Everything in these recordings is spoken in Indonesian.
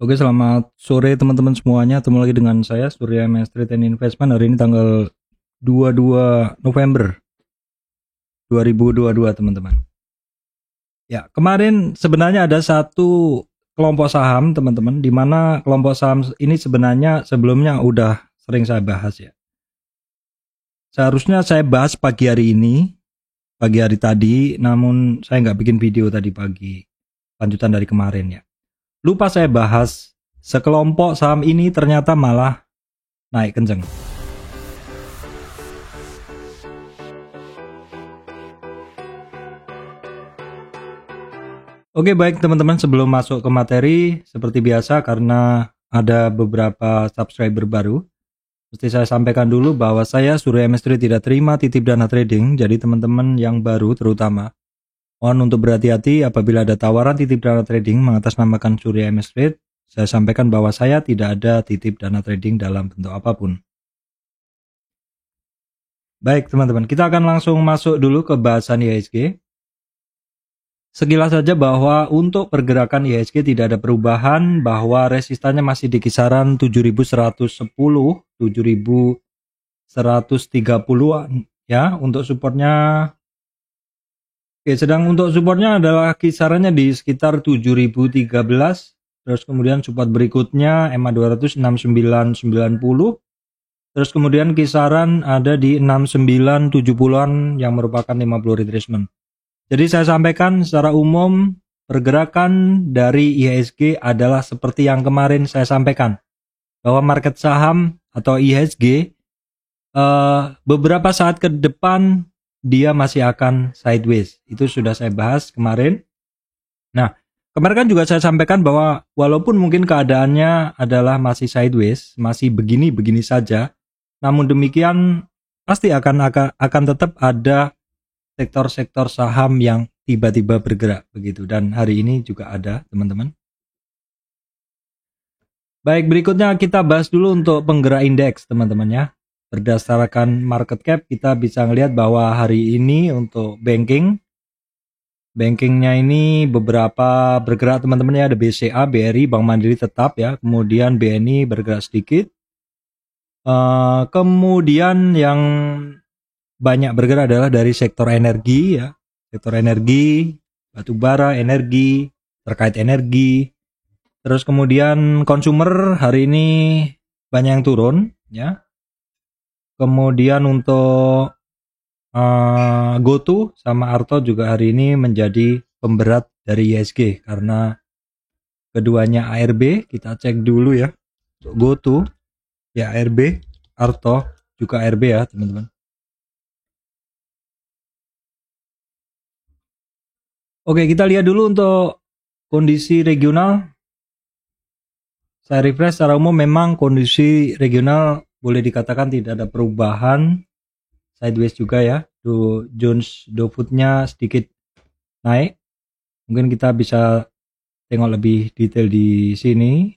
Oke, selamat sore teman-teman semuanya. Ketemu lagi dengan saya Surya MS Trade and Investment. Hari ini tanggal 22 November 2022, teman-teman. Ya, kemarin sebenarnya ada satu kelompok saham, teman-teman, di mana kelompok saham ini sebenarnya sebelumnya udah sering saya bahas ya. Seharusnya saya bahas pagi hari ini, pagi hari tadi, namun saya nggak bikin video tadi pagi, lanjutan dari kemarin ya. Lupa saya bahas, sekelompok saham ini ternyata malah naik kenceng. Oke, baik teman-teman, sebelum masuk ke materi, seperti biasa karena ada beberapa subscriber baru, mesti saya sampaikan dulu bahwa saya Surya MS Trade tidak terima titip dana trading. Jadi teman-teman yang baru terutama mohon untuk berhati-hati apabila ada tawaran titip dana trading mengatasnamakan Surya MS Trade. Saya sampaikan bahwa saya tidak ada titip dana trading dalam bentuk apapun. Baik teman-teman, kita akan langsung masuk dulu ke bahasan IHSG. Sekilas saja bahwa untuk pergerakan IHSG tidak ada perubahan, bahwa resistannya masih di kisaran 7110, 7130-an ya. Untuk supportnya, oke, sedang untuk supportnya adalah kisarannya di sekitar 7013. Terus kemudian support berikutnya EMA 200 6990. Terus kemudian kisaran ada di 6970-an yang merupakan 50 retracement. Jadi saya sampaikan secara umum pergerakan dari IHSG adalah seperti yang kemarin saya sampaikan, bahwa market saham atau IHSG beberapa saat ke depan dia masih akan sideways. Itu sudah saya bahas kemarin. Nah, kemarin kan juga saya sampaikan bahwa walaupun mungkin keadaannya adalah masih sideways, masih begini-begini saja, namun demikian pasti akan tetap ada sektor-sektor saham yang tiba-tiba bergerak begitu, dan hari ini juga ada, teman-teman. Baik, berikutnya kita bahas dulu untuk penggerak indeks, teman-teman ya. Berdasarkan market cap kita bisa ngelihat bahwa hari ini untuk bankingnya ini beberapa bergerak, teman-teman ya. Ada BCA, BRI, Bank Mandiri tetap ya, kemudian BNI bergerak sedikit. Kemudian yang banyak bergerak adalah dari sektor energi ya, sektor energi, batu bara, energi, terkait energi. Terus kemudian consumer hari ini banyak yang turun ya. Kemudian untuk GoTo sama Arto juga hari ini menjadi pemberat dari IHSG karena keduanya ARB. Kita cek dulu ya. Untuk GoTo ya ARB, Arto juga ARB ya, teman-teman. Oke, kita lihat dulu untuk kondisi regional. Saya refresh, secara umum memang kondisi regional boleh dikatakan tidak ada perubahan, sideways juga ya. Dow Jones Dow Food-nya sedikit naik. Mungkin kita bisa tengok lebih detail di sini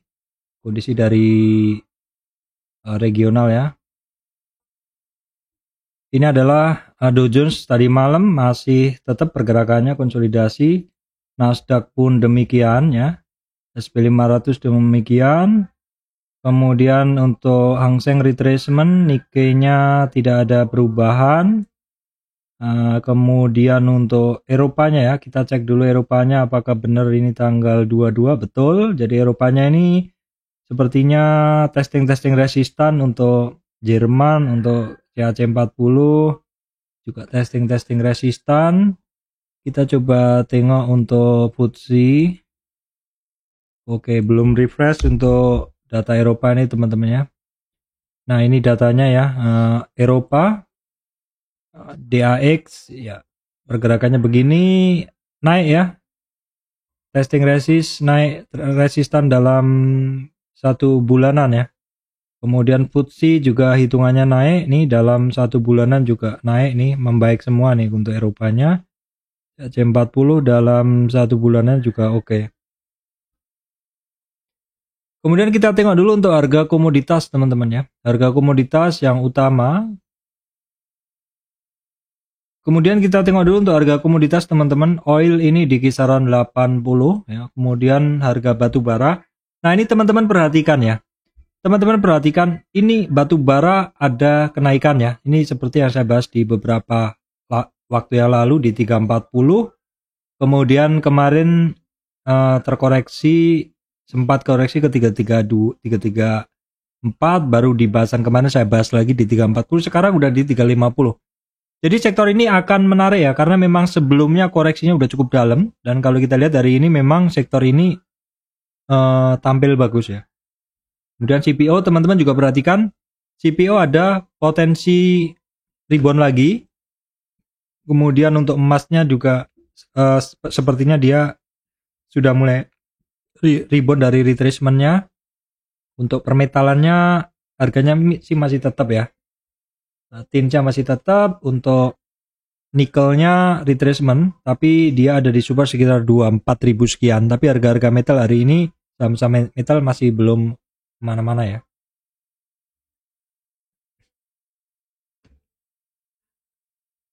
kondisi dari regional ya. Ini adalah Dow Jones tadi malam masih tetap pergerakannya konsolidasi. Nasdaq pun demikian ya. SP 500 demikian. Kemudian untuk Hang Seng retracement, Nikkei-nya tidak ada perubahan. Kemudian untuk Eropanya ya, kita cek dulu Eropanya apakah benar ini tanggal 22, betul. Jadi Eropanya ini sepertinya testing resistan untuk Jerman, untuk CAC 40 juga testing resistan. Kita coba tengok untuk FTSE. Oke, belum refresh untuk data Eropa ini, teman-teman ya. Nah, ini datanya ya, Eropa DAX ya, pergerakannya begini, naik ya, testing resist, naik resistan dalam 1 bulanan ya. Kemudian FTSE juga hitungannya naik nih, dalam 1 bulanan juga naik nih, membaik semua nih untuk Eropanya. CAC 40 dalam 1 bulanan juga oke. Kemudian kita tengok dulu untuk harga komoditas, teman-teman ya. Harga komoditas yang utama. Kemudian kita tengok dulu untuk harga komoditas, teman-teman. Oil ini di kisaran 80 ya. Kemudian harga batu bara Nah, ini teman-teman perhatikan ya. Teman-teman perhatikan, ini batu bara ada kenaikan ya. Ini seperti yang saya bahas di beberapa waktu yang lalu di 340. Kemudian kemarin terkoreksi, sempat koreksi ke 332, 334, baru di bahasan kemarin saya bahas lagi di 340, sekarang udah di 350. Jadi sektor ini akan menarik ya, karena memang sebelumnya koreksinya udah cukup dalam, dan kalau kita lihat dari ini memang sektor ini tampil bagus ya. Kemudian CPO, teman-teman juga perhatikan, CPO ada potensi rebound lagi. Kemudian untuk emasnya juga sepertinya dia sudah mulai rebound dari retracementnya. Untuk permetalannya harganya sih masih tetap ya. Tinnya masih tetap. Untuk nikelnya retracement, tapi dia ada di support sekitar 24.000 sekian. Tapi harga-harga metal hari ini, saham-saham metal masih belum kemana-mana ya.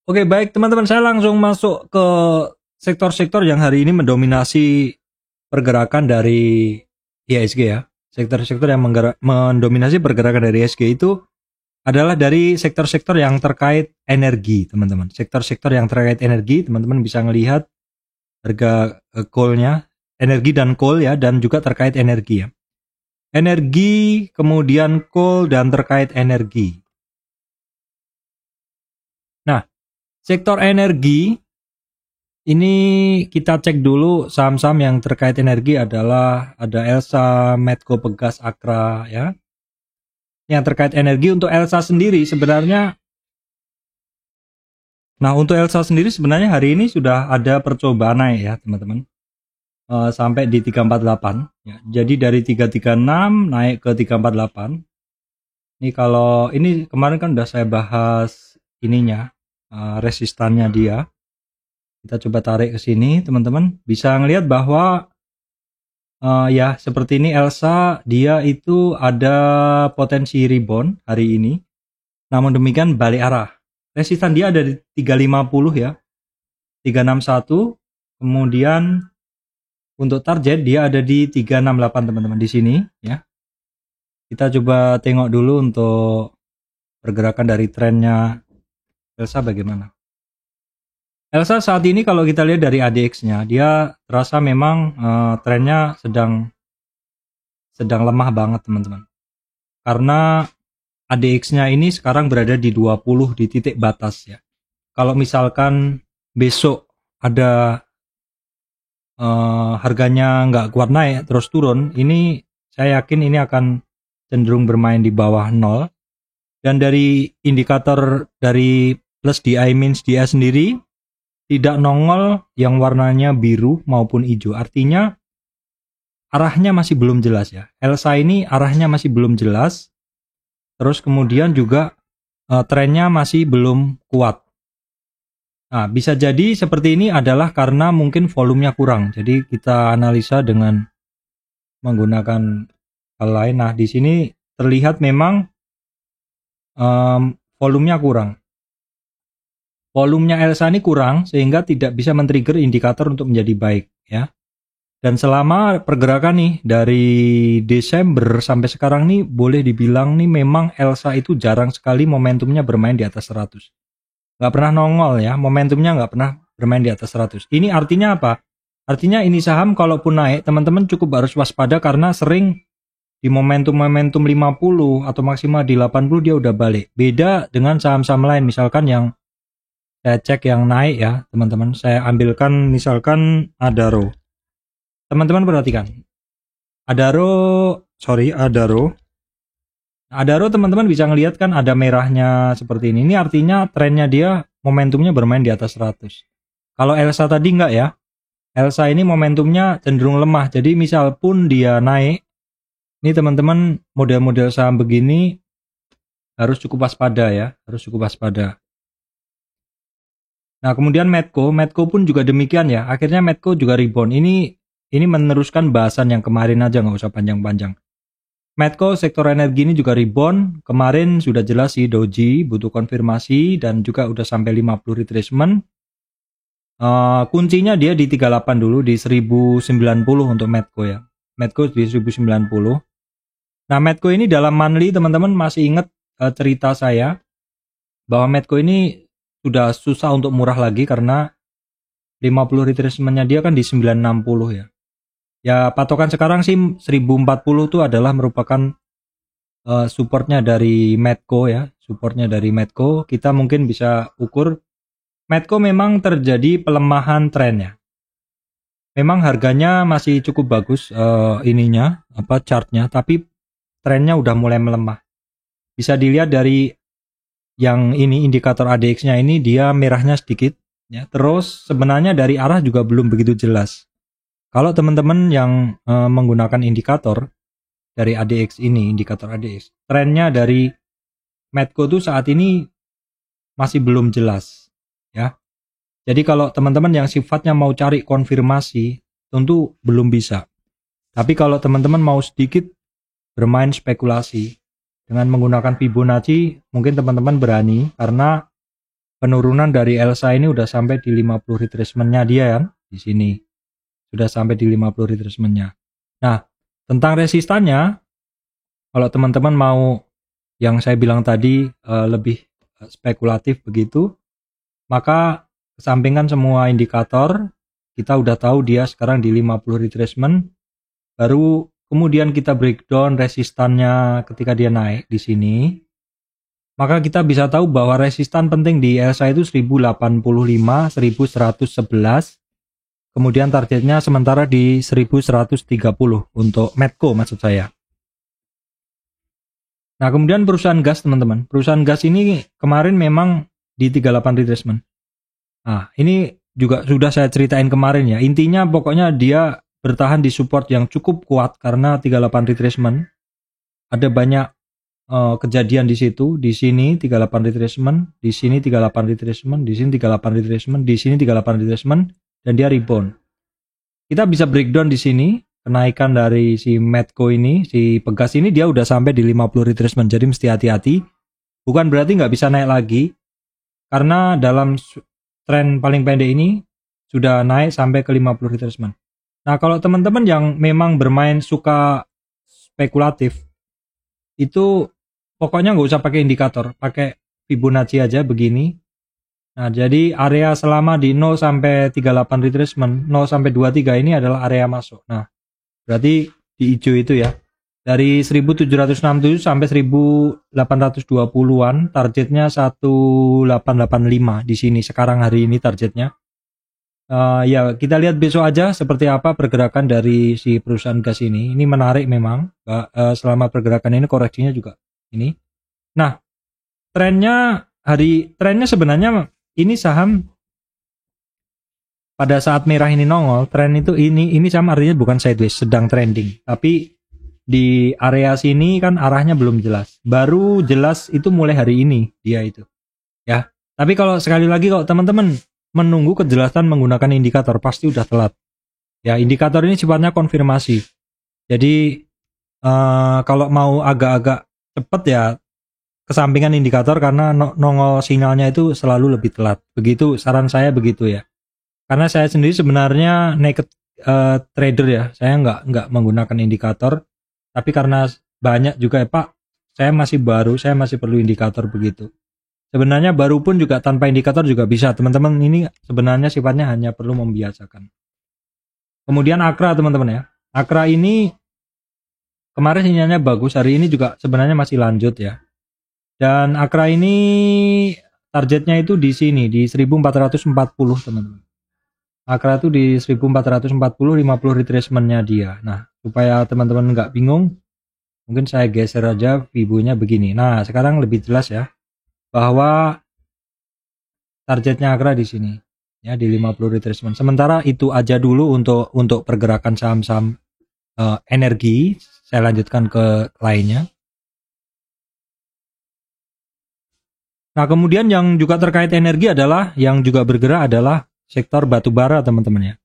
Oke, baik teman-teman, saya langsung masuk ke sektor-sektor yang hari ini mendominasi pergerakan dari IHSG ya. Sektor-sektor yang mendominasi pergerakan dari IHSG itu adalah dari sektor-sektor yang terkait energi, teman-teman. Sektor-sektor yang terkait energi, teman-teman bisa melihat harga coal-nya, energi dan coal ya, dan juga terkait energi ya. Energi, kemudian coal, dan terkait energi. Nah, sektor energi ini kita cek dulu saham-saham yang terkait energi adalah ada Elsa, Medco, Pegas, Akra ya. Yang terkait energi untuk Elsa sendiri sebenarnya, nah untuk Elsa sendiri sebenarnya hari ini sudah ada percobaan naik ya teman-teman, sampai di 348 ya. Jadi dari 336 naik ke 348. Ini kalau ini kemarin kan udah saya bahas ininya, resistannya dia. Kita coba tarik ke sini teman-teman, bisa ngelihat bahwa ya seperti ini Elsa, dia itu ada potensi rebound hari ini. Namun demikian balik arah. Resistan dia ada di 350 ya. 361. Kemudian untuk target dia ada di 368 teman-teman di sini ya. Kita coba tengok dulu untuk pergerakan dari trennya Elsa bagaimana. Elsa saat ini kalau kita lihat dari ADX-nya, dia terasa memang trennya sedang lemah banget teman-teman. Karena ADX-nya ini sekarang berada di 20 di titik batas ya. Kalau misalkan besok ada harganya nggak kuat naik terus turun, ini saya yakin ini akan cenderung bermain di bawah 0. Dan dari indikator dari plus DI minus DI sendiri tidak nongol yang warnanya biru maupun hijau. Artinya arahnya masih belum jelas ya. Elsa ini arahnya masih belum jelas. Terus kemudian juga trennya masih belum kuat. Nah, bisa jadi seperti ini adalah karena mungkin volumenya kurang. Jadi kita analisa dengan menggunakan hal lain. Nah, di sini terlihat memang volumenya kurang. Volumenya Elsa ini kurang sehingga tidak bisa men-trigger indikator untuk menjadi baik ya. Dan selama pergerakan nih dari Desember sampai sekarang nih boleh dibilang nih memang Elsa itu jarang sekali momentumnya bermain di atas 100. Nggak pernah nongol ya, momentumnya nggak pernah bermain di atas 100. Ini artinya apa? Artinya ini saham kalaupun naik, teman-teman cukup harus waspada karena sering di momentum-momentum 50 atau maksimal di 80 dia udah balik. Beda dengan saham-saham lain, misalkan yang saya cek yang naik ya, teman-teman. Saya ambilkan misalkan Adaro. Teman-teman perhatikan. Adaro. Adaro teman-teman bisa ngelihat kan ada merahnya seperti ini. Ini artinya trennya dia momentumnya bermain di atas 100. Kalau Elsa tadi enggak ya. Elsa ini momentumnya cenderung lemah. Jadi misal pun dia naik, ini teman-teman model-model saham begini harus cukup waspada ya, harus cukup waspada. Nah, kemudian Medco pun juga demikian ya. Akhirnya Medco juga rebound. Ini meneruskan bahasan yang kemarin aja, nggak usah panjang-panjang. Medco sektor energi ini juga rebound. Kemarin sudah jelas sih doji butuh konfirmasi dan juga udah sampai 50 retracement. Kuncinya dia di 38 dulu, di 1090 untuk Medco ya. Medco di 1090. Nah, Medco ini dalam monthly teman-teman masih ingat cerita saya bahwa Medco ini sudah susah untuk murah lagi karena 50 retracement-nya dia kan di 960 ya. Ya patokan sekarang sih 1040 itu adalah merupakan supportnya dari Medco ya. Supportnya dari Medco. Kita mungkin bisa ukur Medco memang terjadi pelemahan trennya. Memang harganya masih cukup bagus chartnya, tapi trennya udah mulai melemah. Bisa dilihat dari yang ini indikator ADX-nya ini dia merahnya sedikit ya. Terus sebenarnya dari arah juga belum begitu jelas. Kalau teman-teman yang menggunakan indikator dari ADX ini, indikator ADX, trennya dari Medco tuh saat ini masih belum jelas ya. Jadi kalau teman-teman yang sifatnya mau cari konfirmasi tentu belum bisa. Tapi kalau teman-teman mau sedikit bermain spekulasi dengan menggunakan Fibonacci, mungkin teman-teman berani karena penurunan dari Elsa ini udah sampai di 50 retracement-nya dia kan di sini. Sudah sampai di 50 retracement-nya. Nah, tentang resistannya kalau teman-teman mau yang saya bilang tadi lebih spekulatif begitu, maka kesampingkan semua indikator, kita udah tahu dia sekarang di 50 retracement, baru kemudian kita breakdown resistannya ketika dia naik di sini, maka kita bisa tahu bahwa resistan penting di Elsa itu 1085, 1111, kemudian targetnya sementara di 1130 untuk Medco maksud saya. Nah kemudian perusahaan gas teman-teman, perusahaan gas ini kemarin memang di 38 retracement. Nah, ini juga sudah saya ceritain kemarin ya. Intinya pokoknya dia bertahan di support yang cukup kuat karena 38 retracement. Ada banyak kejadian di situ. Di sini 38 retracement, di sini 38 retracement, di sini 38 retracement, di sini 38 retracement dan dia rebound. Kita bisa breakdown di sini kenaikan dari si Medco ini, si Pegas ini dia udah sampai di 50 retracement. Jadi mesti hati-hati. Bukan berarti nggak bisa naik lagi. Karena dalam tren paling pendek ini sudah naik sampai ke 50 retracement. Nah kalau teman-teman yang memang bermain suka spekulatif, itu pokoknya nggak usah pakai indikator, pakai Fibonacci aja begini. Nah jadi area selama di 0 sampai 38 retracement, 0 sampai 23 ini adalah area masuk. Nah berarti di hijau itu ya, dari 1767 sampai 1820-an targetnya 1885 di sini sekarang hari ini targetnya. Ya kita lihat besok aja seperti apa pergerakan dari si perusahaan gas ini. Ini menarik memang. Selama pergerakan ini koreksinya juga ini. Nah trennya sebenarnya ini saham pada saat merah ini nongol, tren itu ini saham artinya bukan sideways, sedang trending, tapi di area sini kan arahnya belum jelas. Baru jelas itu mulai hari ini dia itu. Ya. Tapi kalau sekali lagi kalau teman-teman menunggu kejelasan menggunakan indikator pasti udah telat. Ya, indikator ini sifatnya konfirmasi. Jadi kalau mau agak-agak cepet ya kesampingan indikator karena nongol sinyalnya itu selalu lebih telat. Begitu saran saya begitu ya. Karena saya sendiri sebenarnya naked trader ya. Saya nggak menggunakan indikator. Tapi karena banyak juga ya Pak, saya masih baru, saya masih perlu indikator begitu. Sebenarnya baru pun juga tanpa indikator juga bisa. Teman-teman ini sebenarnya sifatnya hanya perlu membiasakan. Kemudian Akra teman-teman ya. Akra ini kemarin sinyalnya bagus, hari ini juga sebenarnya masih lanjut ya. Dan Akra ini targetnya itu di sini, di 1440 teman-teman. Akra itu di 1440, 50 retracement-nya dia. Nah, supaya teman-teman nggak bingung, mungkin saya geser aja Fibo-nya begini. Nah, sekarang lebih jelas ya, bahwa targetnya Akra di sini, ya di 50 retracement. Sementara itu aja dulu untuk pergerakan saham-saham energi. Saya lanjutkan ke lainnya. Nah, kemudian yang juga terkait energi adalah, yang juga bergerak adalah sektor batubara teman-teman ya.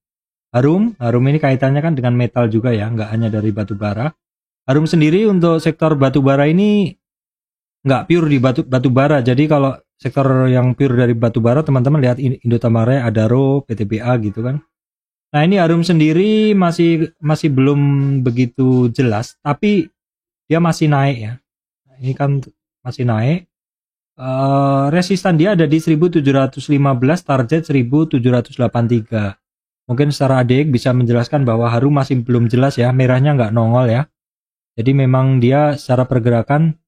Harum ini kaitannya kan dengan metal juga ya, nggak hanya dari batubara. Harum sendiri untuk sektor batubara ini nggak pure di batubara. Jadi kalau sektor yang pure dari batubara teman-teman lihat Indotamare, Adaro, PTBA gitu kan. Nah, ini Harum sendiri masih belum begitu jelas, tapi dia masih naik ya. Ini kan masih naik. Resistan dia ada di 1715, target 1783. Mungkin secara adik bisa menjelaskan bahwa Harum masih belum jelas ya, merahnya nggak nongol ya. Jadi memang dia secara pergerakan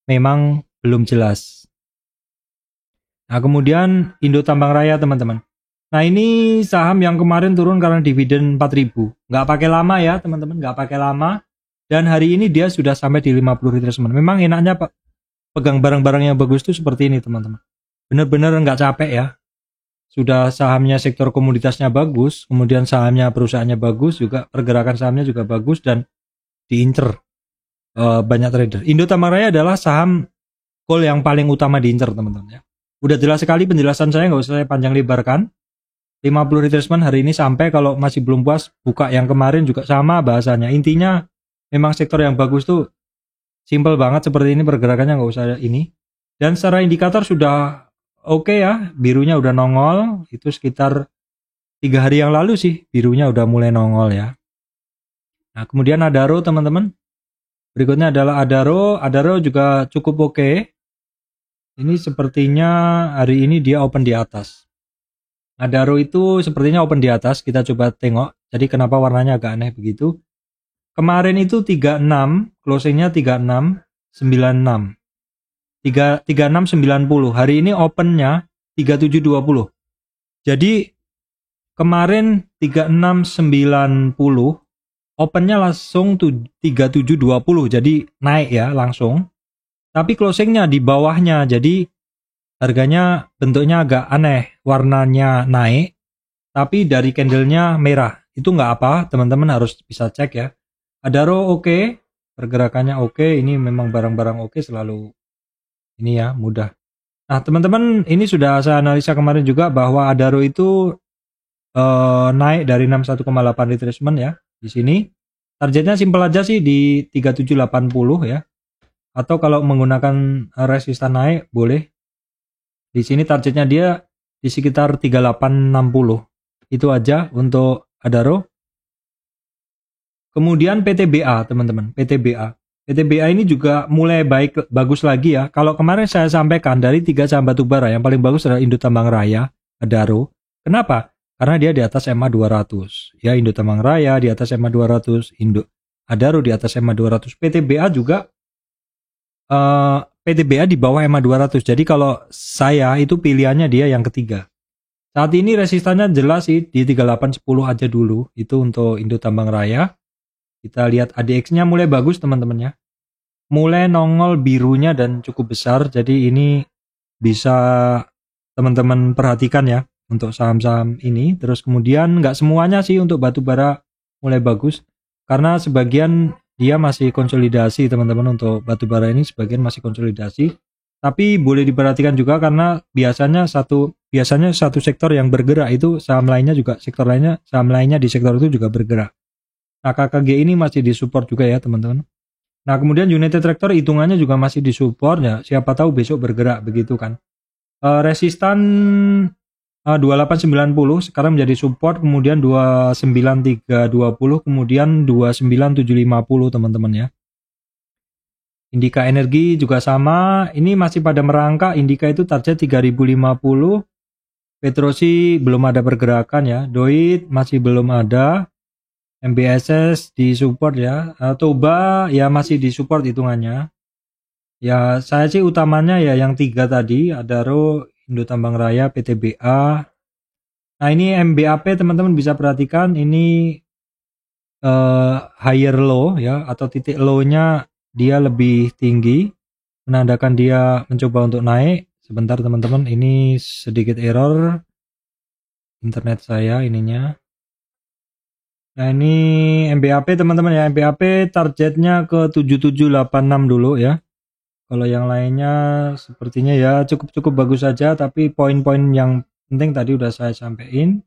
memang belum jelas. Nah, kemudian Indo Tambang Raya teman-teman. Nah, ini saham yang kemarin turun karena dividen 4.000. Nggak pakai lama ya teman-teman, nggak pakai lama. Dan hari ini dia sudah sampai di 50 retracement. Memang enaknya Pak pegang barang-barang yang bagus itu seperti ini teman-teman. Bener-bener nggak capek ya. Sudah sahamnya sektor komoditasnya bagus, kemudian sahamnya perusahaannya bagus, juga pergerakan sahamnya juga bagus dan diincer banyak trader. Indo Tambang Raya adalah saham call yang paling utama diincer teman-teman ya. Udah jelas sekali penjelasan saya, nggak usah saya panjang lebarkan. 50 retracement hari ini sampai, kalau masih belum puas buka yang kemarin juga sama bahasanya. Intinya memang sektor yang bagus tuh simple banget seperti ini pergerakannya, nggak usah ini. Dan secara indikator sudah oke ya, birunya udah nongol, itu sekitar 3 hari yang lalu sih birunya udah mulai nongol ya. Nah, kemudian Adaro teman-teman. Berikutnya adalah Adaro juga cukup oke. Ini sepertinya hari ini dia open di atas. Adaro itu sepertinya open di atas, kita coba tengok. Jadi kenapa warnanya agak aneh begitu? Kemarin itu 36, closingnya 3696. 3690. Hari ini opennya 3720. Jadi kemarin 3690, opennya langsung 3720, jadi naik ya langsung. Tapi closingnya di bawahnya, jadi harganya bentuknya agak aneh, warnanya naik, tapi dari candlenya merah. Itu nggak apa, teman-teman harus bisa cek ya. Adaro oke, pergerakannya oke, ini memang barang-barang oke selalu ini ya, mudah. Nah teman-teman, ini sudah saya analisa kemarin juga bahwa Adaro itu naik dari 61,8 retracement ya. Di sini targetnya simpel aja sih di 3780 ya. Atau kalau menggunakan resistan naik boleh. Di sini targetnya dia di sekitar 3860. Itu aja untuk Adaro. Kemudian PTBA teman-teman, PTBA. PTBA ini juga mulai bagus lagi ya. Kalau kemarin saya sampaikan dari 3 saham batubara yang paling bagus adalah Indo Tambang Raya, Adaro. Kenapa? Karena dia di atas MA 200. Ya, Indo Tambang Raya di atas MA 200, Adaro di atas MA 200. PTBA juga PTBA di bawah MA 200. Jadi kalau saya itu pilihannya dia yang ketiga. Saat ini resistannya jelas sih di 3810 aja dulu. Itu untuk Indo Tambang Raya. Kita lihat ADX-nya mulai bagus teman-teman ya. Mulai nongol birunya dan cukup besar. Jadi ini bisa teman-teman perhatikan ya untuk saham-saham ini. Terus kemudian nggak semuanya sih untuk batubara mulai bagus. Karena sebagian dia masih konsolidasi teman-teman, untuk batubara ini sebagian masih konsolidasi. Tapi boleh diperhatikan juga karena biasanya satu sektor yang bergerak itu saham lainnya di sektor itu juga bergerak. Nah, KKG ini masih disupport juga ya teman-teman. Nah, kemudian United Tractor hitungannya juga masih disupport ya. Siapa tahu besok bergerak begitu kan. Resistan 2890 sekarang menjadi support, kemudian 29320, kemudian 29750 teman-teman ya. Indika Energi juga sama, ini masih pada merangkak. Indika itu target 3050. Petrosi belum ada pergerakan ya. Doit masih belum ada. MBSS di support ya. Toba ya masih di support hitungannya. Ya saya sih utamanya ya yang 3 tadi, Adaro, Indo Tambang Raya, PTBA. Nah ini MBAP teman-teman bisa perhatikan, ini higher low ya, atau titik low-nya dia lebih tinggi, menandakan dia mencoba untuk naik. Sebentar teman-teman, ini sedikit error internet saya ininya. Nah ini MBAP teman-teman ya, MBAP targetnya ke 7786 dulu ya. Kalau yang lainnya sepertinya ya cukup bagus saja, tapi poin-poin yang penting tadi udah saya sampaikan.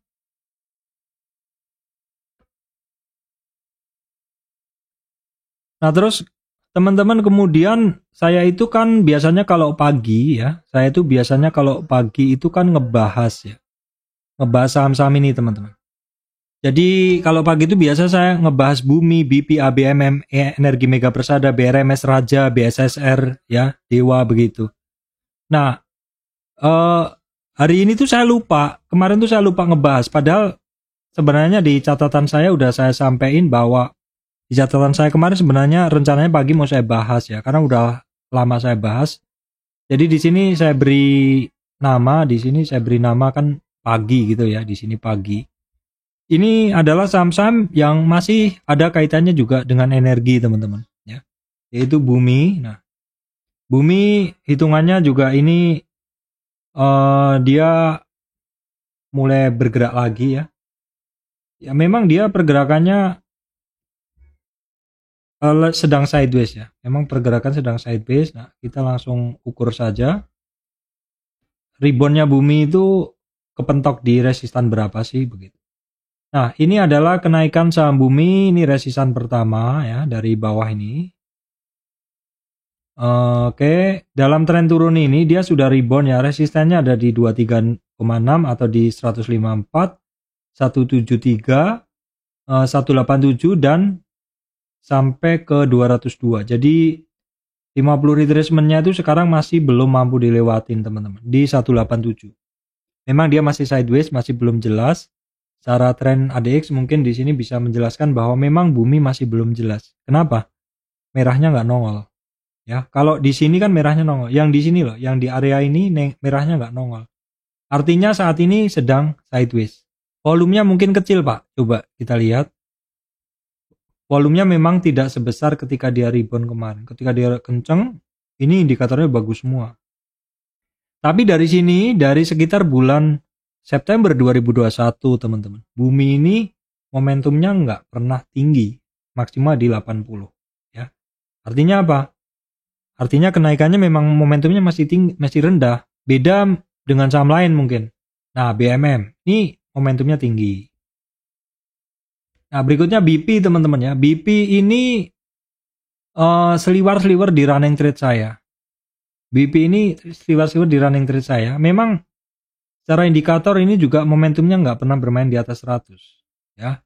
Nah terus teman-teman, kemudian saya itu kan biasanya kalau pagi ya, itu kan ngebahas saham-saham ini teman-teman. Jadi kalau pagi itu biasa saya ngebahas Bumi, BP, ABMM, Energi Mega Persada, BRMS Raja, BSSR, ya, Dewa begitu. Nah, eh, hari ini tuh saya lupa, kemarin tuh saya lupa ngebahas. Padahal sebenarnya di catatan saya udah saya sampaikan bahwa di catatan saya kemarin sebenarnya rencananya pagi mau saya bahas ya, karena udah lama saya bahas. Jadi di sini saya beri nama, di sini saya beri nama kan pagi gitu ya, di sini pagi. Ini adalah saham-saham yang masih ada kaitannya juga dengan energi teman-teman ya, yaitu Bumi. Nah, Bumi hitungannya juga ini dia mulai bergerak lagi ya. Ya memang dia pergerakannya sedang sideways ya. Memang pergerakan sedang sideways. Nah, kita langsung ukur saja. Reboundnya Bumi itu kepentok di resistan berapa sih begitu. Nah, ini adalah kenaikan saham Bumi, ini resistan pertama ya dari bawah ini. Oke, dalam tren turun ini dia sudah rebound ya, resistannya ada di 23,6 atau di 154, 173, 187 dan sampai ke 202. Jadi 50 retracement-nya itu sekarang masih belum mampu dilewatin teman-teman di 187. Memang dia masih sideways, masih belum jelas. Secara tren ADX mungkin di sini bisa menjelaskan bahwa memang Bumi masih belum jelas. Kenapa? Merahnya nggak nongol. Ya, kalau di sini kan merahnya nongol. Yang di sini loh, yang di area ini merahnya nggak nongol. Artinya saat ini sedang sideways. Volumenya mungkin kecil Pak. Coba kita lihat. Volumenya memang tidak sebesar ketika dia rebound kemarin. Ketika dia kenceng, ini indikatornya bagus semua. Tapi dari sini, dari sekitar bulan September 2021 teman-teman, Bumi ini momentumnya nggak pernah tinggi, maksimal di 80 ya. Artinya apa? Artinya kenaikannya memang momentumnya masih tinggi, masih rendah, beda dengan saham lain mungkin. Nah, BMM ini momentumnya tinggi. Nah, berikutnya BP teman-teman ya. BP ini seliwar-seliwar di running trade saya. BP ini seliwar-seliwar di running trade saya. Memang secara indikator ini juga momentumnya nggak pernah bermain di atas 100 ya.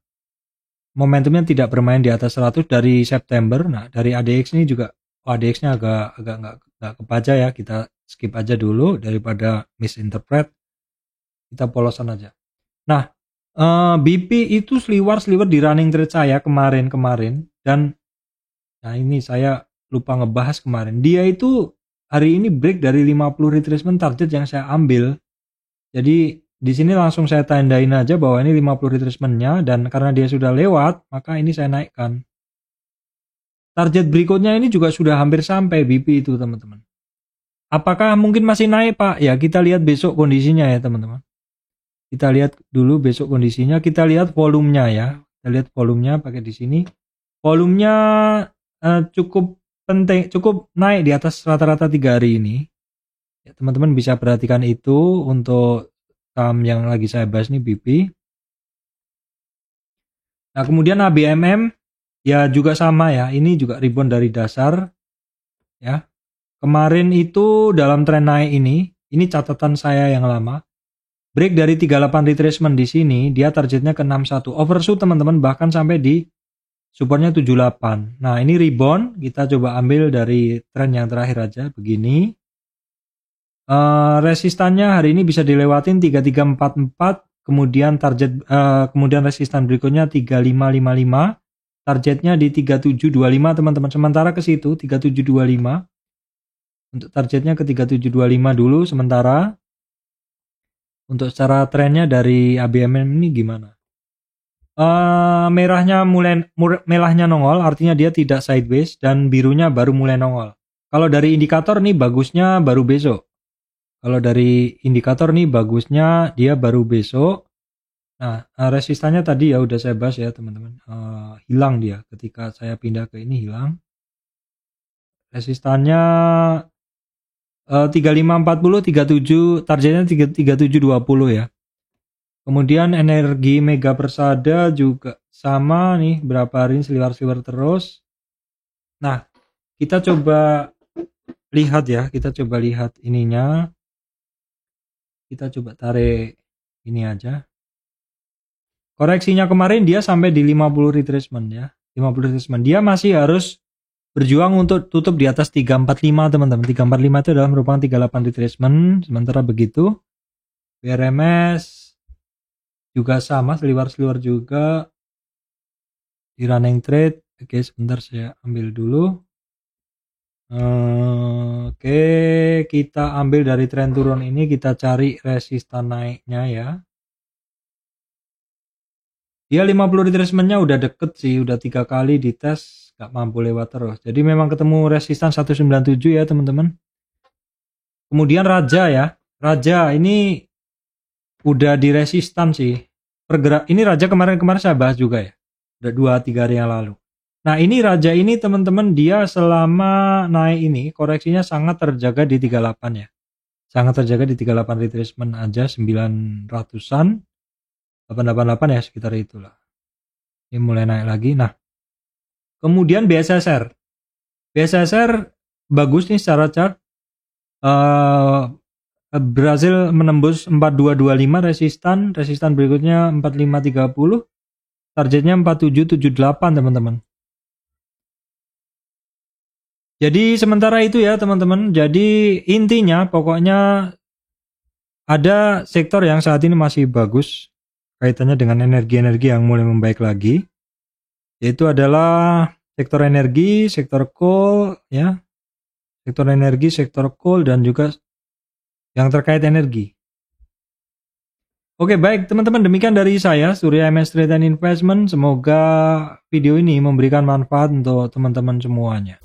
Momentumnya tidak bermain di atas 100 dari September. Nah, dari ADX ini juga ADX-nya agak nggak kebaca ya. Kita skip aja dulu daripada misinterpret. Kita polosan aja. Nah, BP itu seliwar-seliwar di running trade saya kemarin dan nah ini saya lupa ngebahas kemarin. Dia itu hari ini break dari 50 retracement target yang saya ambil. Jadi di sini langsung saya tandain aja bahwa ini 50 retracement-nya dan karena dia sudah lewat, maka ini saya naikkan. Target berikutnya ini juga sudah hampir sampai BP itu, teman-teman. Apakah mungkin masih naik, Pak? Ya, kita lihat besok kondisinya ya, teman-teman. Kita lihat dulu besok kondisinya, kita lihat volumenya ya. Kita lihat volumenya pakai di sini. Volumenya cukup penting, cukup naik di atas rata-rata 3 hari ini. Ya, teman-teman bisa perhatikan itu untuk saham yang lagi saya bahas nih BP. Nah, kemudian ABMM ya juga sama ya. Ini juga rebound dari dasar ya. Kemarin itu dalam tren naik ini catatan saya yang lama. Break dari 38 retracement di sini, dia targetnya ke 61. Overshoot teman-teman bahkan sampai di supportnya 78. Nah, ini rebound, kita coba ambil dari tren yang terakhir aja begini. Resistannya hari ini bisa dilewatin 3344, kemudian target kemudian resistan berikutnya 3555. Targetnya di 3725 teman-teman. Sementara ke situ 3725. Untuk targetnya ke 3725 dulu sementara. Untuk secara trennya dari ABMM ini gimana? Merahnya nongol, artinya dia tidak sideways dan birunya baru mulai nongol. Kalau dari indikator nih bagusnya baru besok. Kalau dari indikator nih bagusnya dia baru besok. Nah, resistannya tadi ya udah saya bahas ya teman-teman. Hilang dia ketika saya pindah ke ini hilang. Resistannya 3540, 37, targetnya 3720 ya. Kemudian energi Mega Persada juga sama nih, berapa hari ini seliwar-seliwar terus. Nah, kita coba lihat ya, kita coba lihat ininya. Kita coba tarik ini aja. Koreksinya kemarin dia sampai di 50 retracement ya. 50 retracement. Dia masih harus berjuang untuk tutup di atas 345 teman-teman. 345 itu adalah merupakan 38 retracement. Sementara begitu BRMS juga sama, seliwar-seliwar juga di running trade. Oke, sebentar saya ambil dulu. Oke, kita ambil dari tren turun ini, kita cari resistan naiknya ya. Dia 50 retracementnya udah deket sih, udah 3 kali dites gak mampu lewat terus. Jadi memang ketemu resistan 197 ya teman-teman. Kemudian Raja ya, Raja ini udah di resistan sih. Pergerak ini Raja kemarin saya bahas juga ya, udah 2-3 hari yang lalu. Nah ini Raja ini teman-teman, dia selama naik ini koreksinya sangat terjaga di 38 ya. Sangat terjaga di 38 retracement aja, 900-an, 888 ya sekitar itulah. Ini mulai naik lagi. Nah kemudian BSSR bagus nih secara chart. Berhasil menembus 4225 resistan berikutnya 4530, targetnya 4778 teman-teman. Jadi sementara itu ya teman-teman, jadi intinya pokoknya ada sektor yang saat ini masih bagus kaitannya dengan energi-energi yang mulai membaik lagi, yaitu adalah sektor energi, sektor coal ya, sektor energi, sektor coal dan juga yang terkait energi. Oke baik teman-teman, demikian dari saya Surya MS Trade and Investment. Semoga video ini memberikan manfaat untuk teman-teman semuanya.